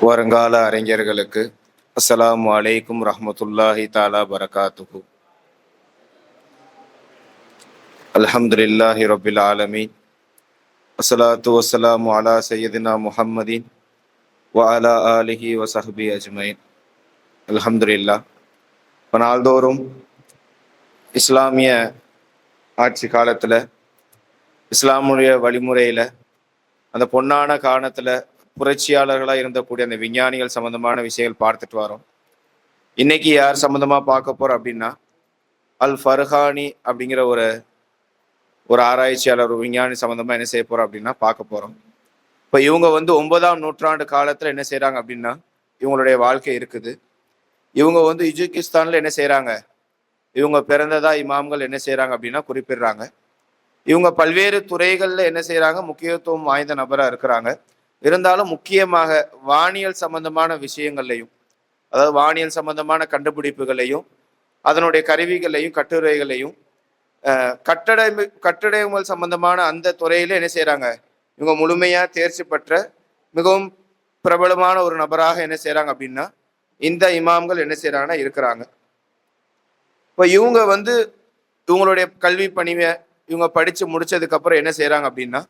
வருங்கால அறிஞர்களுக்கு அஸ்ஸலாமு அலைக்கும் ரஹ்மத்துல்லாஹி தஆலா பரகாத்துஹு. அல்ஹம்துலில்லாஹி ரப்பில் ஆலமீன். அஸ்ஸலாத்து வஸ்ஸலாமு அலா சய்யிதினா முஹம்மதின் வ அலா ஆலிஹி வ ஸஹ்பிஹி அஜ்மஈன். அல்ஹம்துலில்லாஹ். இப்போ நாள்தோறும் இஸ்லாமிய ஆட்சி காலத்தில் இஸ்லாமுடைய வழிமுறையில் அந்த பொன்னான காலத்தில் புரட்சியாளர்களாக இருந்தக்கூடிய அந்த விஞ்ஞானிகள் சம்மந்தமான விஷயங்கள் பார்த்துட்டு வரோம். இன்னைக்கு யார் சம்மந்தமாக பார்க்க போகிறோம் அப்படின்னா, அல் ஃபர்ஹானி அப்படிங்கிற ஒரு ஒரு ஆராய்ச்சியாளர், ஒரு விஞ்ஞானி சம்மந்தமாக என்ன செய்ய போகிறோம் அப்படின்னா பார்க்க போகிறோம். இப்போ இவங்க 9ஆம் நூற்றாண்டு காலத்தில் என்ன செய்கிறாங்க அப்படின்னா, இவங்களுடைய வாழ்க்கை இருக்குது. இவங்க உஜ்பெகிஸ்தானில் என்ன செய்கிறாங்க, இவங்க பிறந்ததா இமாம்கள் என்ன செய்கிறாங்க அப்படின்னா குறிப்பிடுறாங்க. இவங்க பல்வேறு துறைகளில் என்ன செய்கிறாங்க, முக்கியத்துவம் வாய்ந்த நபராக இருக்கிறாங்க. இருந்தாலும் முக்கியமாக வானியல் சம்பந்தமான விஷயங்கள்லையும், அதாவது வானியல் சம்பந்தமான கண்டுபிடிப்புகளையும் அதனுடைய கருவிகளையும் கட்டுரைகளையும் கட்டடங்கள் சம்பந்தமான அந்த துறையில என்ன செய்யறாங்க, இவங்க முழுமையா தேர்ச்சி பெற்ற மிகவும் பிரபலமான ஒரு நபராக என்ன செய்யறாங்க அப்படின்னா இந்த இமாம்கள் என்ன செய்யறாங்கன்னா இருக்கிறாங்க. இப்போ இவங்க இவங்களுடைய கல்வி பணிவை இவங்க படிச்சு முடிச்சதுக்கு அப்புறம் என்ன செய்யறாங்க அப்படின்னா,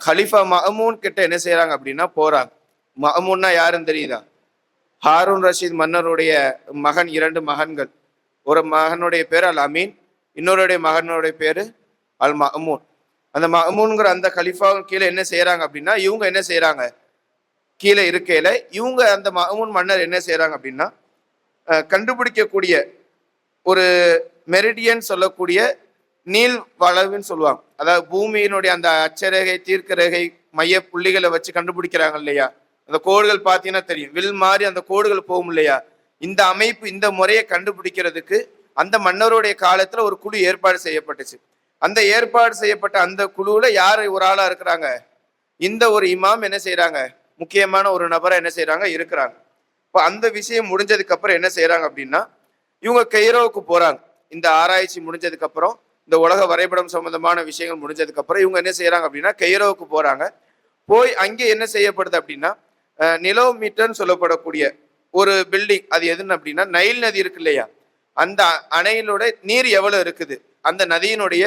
ஹலிஃபா மஅமூன் கிட்ட என்ன செய்யறாங்க அப்படின்னா போறாங்க. மஅமூன்னா யாருன்னு தெரியுதா? ஹாரூன் ரஷீத் மன்னருடைய மகன், 2 மகன்கள். ஒரு மகனுடைய பேர் அல் அமீன், இன்னொருடைய மகனுடைய பேரு அல் மஅமூன். அந்த மஅமூன்கிற அந்த கலிஃபா கீழே என்ன செய்யறாங்க அப்படின்னா, இவங்க என்ன செய்யறாங்க, கீழே இருக்கையில இவங்க அந்த மஅமூன் மன்னர் என்ன செய்யறாங்க அப்படின்னா, கண்டுபிடிக்கக்கூடிய ஒரு மெரிடியன் சொல்லக்கூடிய நீள் வளைவுன்னு சொல்லுவாங்க. அதாவது பூமியினுடைய அந்த அச்சரேகை தீர்க்கரேகை மைய புள்ளிகளை வச்சு கண்டுபிடிக்கிறாங்க இல்லையா, அந்த கோடுகள் பார்த்தீங்கன்னா தெரியும், வில் மாதிரி அந்த கோடுகள் போகும் இல்லையா. இந்த அமைப்பு, இந்த முறையை கண்டுபிடிக்கிறதுக்கு அந்த மன்னருடைய காலத்துல ஒரு குழு ஏற்பாடு செய்யப்பட்டுச்சு. அந்த ஏற்பாடு செய்யப்பட்ட அந்த குழுவுல யார் ஒரு ஆளா இருக்கிறாங்க, இந்த ஒரு இமாம் என்ன செய்யறாங்க, முக்கியமான ஒரு நபரை என்ன செய்யறாங்க இருக்கிறாங்க. இப்போ அந்த விஷயம் முடிஞ்சதுக்கு அப்புறம் என்ன செய்யறாங்க அப்படின்னா, இவங்க கெய்ரோவுக்கு போறாங்க. இந்த ஆராய்ச்சி முடிஞ்சதுக்கு அப்புறம், இந்த உலக வரைபடம் சம்பந்தமான விஷயங்கள் முடிஞ்சதுக்கு அப்புறம் இவங்க என்ன செய்யறாங்க அப்படின்னா கெய்ரோவுக்கு போறாங்க. போய் அங்கே என்ன செய்யப்படுது அப்படின்னா, நிலோமீட்டர்னு சொல்லப்படக்கூடிய ஒரு பில்டிங், அது எதுன்னு அப்படின்னா நைல் நதி இருக்கு இல்லையா, அந்த அணையிலோட நீர் எவ்வளவு இருக்குது, அந்த நதியினுடைய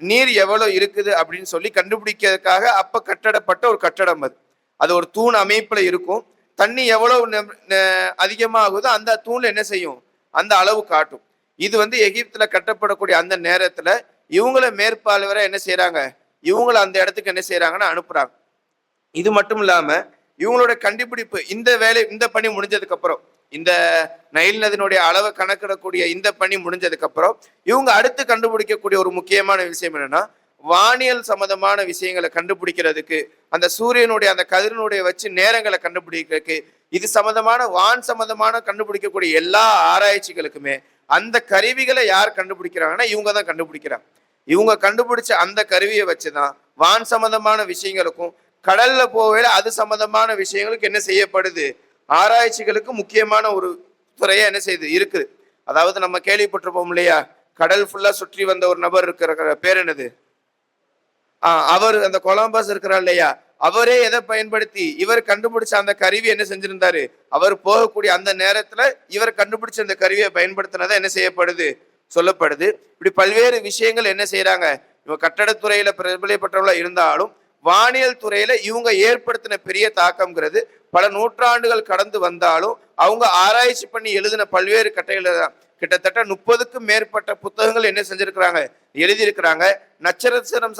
நீர் எவ்வளவு இருக்குது அப்படின்னு சொல்லி கண்டுபிடிக்கிறதுக்காக அப்ப கட்டடப்பட்ட ஒரு கட்டடம். அது ஒரு தூண் அமைப்புல இருக்கும். தண்ணி எவ்வளவு அதிகமாகுதோ அந்த தூண்ல என்ன செய்யும், அந்த அளவு காட்டும். இது எகிப்துல கட்டப்படக்கூடிய அந்த நேரத்துல இவங்கள மேற்பார்வையரை என்ன செய்யறாங்க, இவங்கள அந்த இடத்துக்கு என்ன செய்யறாங்கன்னா அனுப்புறாங்க. இது மட்டும் இல்லாம இவங்களோட கண்டுபிடிப்பு, இந்த வேலை, இந்த பணி முடிஞ்சதுக்கு அப்புறம், இந்த நைல் நதியினுடைய அளவை கணக்கிடக்கூடிய இந்த பணி முடிஞ்சதுக்கு அப்புறம் இவங்க அடுத்து கண்டுபிடிக்கக்கூடிய ஒரு முக்கியமான விஷயம் என்னன்னா, வானியல் சம்பந்தமான விஷயங்களை கண்டுபிடிக்கிறதுக்கு, அந்த சூரியனுடைய அந்த கதிரினுடைய வச்சு நேரங்களை கண்டுபிடிக்கிறதுக்கு, இது சம்பந்தமான வான் சம்பந்தமான கண்டுபிடிக்கக்கூடிய எல்லா ஆராய்ச்சிகளுக்குமே அந்த கருவிகளை யார் கண்டுபிடிக்கிறாங்கன்னா இவங்க தான் கண்டுபிடிக்கிறாங்க. இவங்க கண்டுபிடிச்ச அந்த கருவியை வச்சுதான் வான் சம்பந்தமான விஷயங்களுக்கும் கடல்ல போவேல அது சம்பந்தமான விஷயங்களுக்கு என்ன செய்யப்படுது, ஆராய்ச்சிகளுக்கு முக்கியமான ஒரு துறையா என்ன செய்யுது இருக்குது. அதாவது நம்ம கேள்விப்பட்டிருப்போம் இல்லையா, கடல் ஃபுல்லா சுற்றி வந்த ஒரு நபர் இருக்கிற பேர் என்னது, அவர் அந்த கொலம்பஸ் இருக்கிறார் இல்லையா, அவரே எதை பயன்படுத்தி இவர் கண்டுபிடிச்ச அந்த கருவி என்ன செஞ்சிருந்தாரு, அவர் போகக்கூடிய அந்த நேரத்துல இவர் கண்டுபிடிச்ச அந்த கருவியை பயன்படுத்தினதான் என்ன செய்யப்படுது, சொல்லப்படுது. இப்படி பல்வேறு விஷயங்கள் என்ன செய்யறாங்க, இவங்க கட்டடத்துறையில பிரபலப்பட்டவங்களா இருந்தாலும் வானியல் துறையில இவங்க ஏற்படுத்தின பெரிய தாக்கம்ங்கிறது பல நூற்றாண்டுகள் கடந்து வந்தாலும் அவங்க ஆராய்ச்சி பண்ணி எழுதின பல்வேறு கட்டைகளை தான். கிட்டத்தட்ட 30க்கும் மேற்பட்ட புத்தகங்கள் என்ன செஞ்சிருக்கிறாங்க, எழுதியிருக்கிறாங்க. நட்சத்திரம்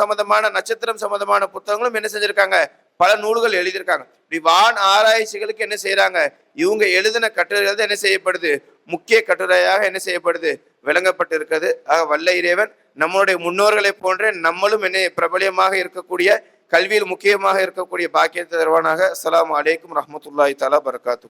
சம்பந்தமான புத்தகங்களும் என்ன செஞ்சிருக்காங்க, பல நூல்கள் எழுதியிருக்காங்க. இப்படி வான் ஆராய்ச்சிகளுக்கு என்ன செய்யறாங்க, இவங்க எழுதின கட்டுரைகள் என்ன செய்யப்படுது, முக்கிய கட்டுரையாக என்ன செய்யப்படுது, விளங்கப்பட்டு இருக்கிறது. வல்ல இறைவன் நம்மளுடைய முன்னோர்களை போன்றே நம்மளும் என்ன பிரபலியமாக இருக்கக்கூடிய, கல்வியில் முக்கியமாக இருக்கக்கூடிய பாக்கியத்தை தருவானாக. அஸ்ஸலாமு அலைக்கும் ரஹ்மத்துல்லாஹி தஆலா பரகாத்துஹு.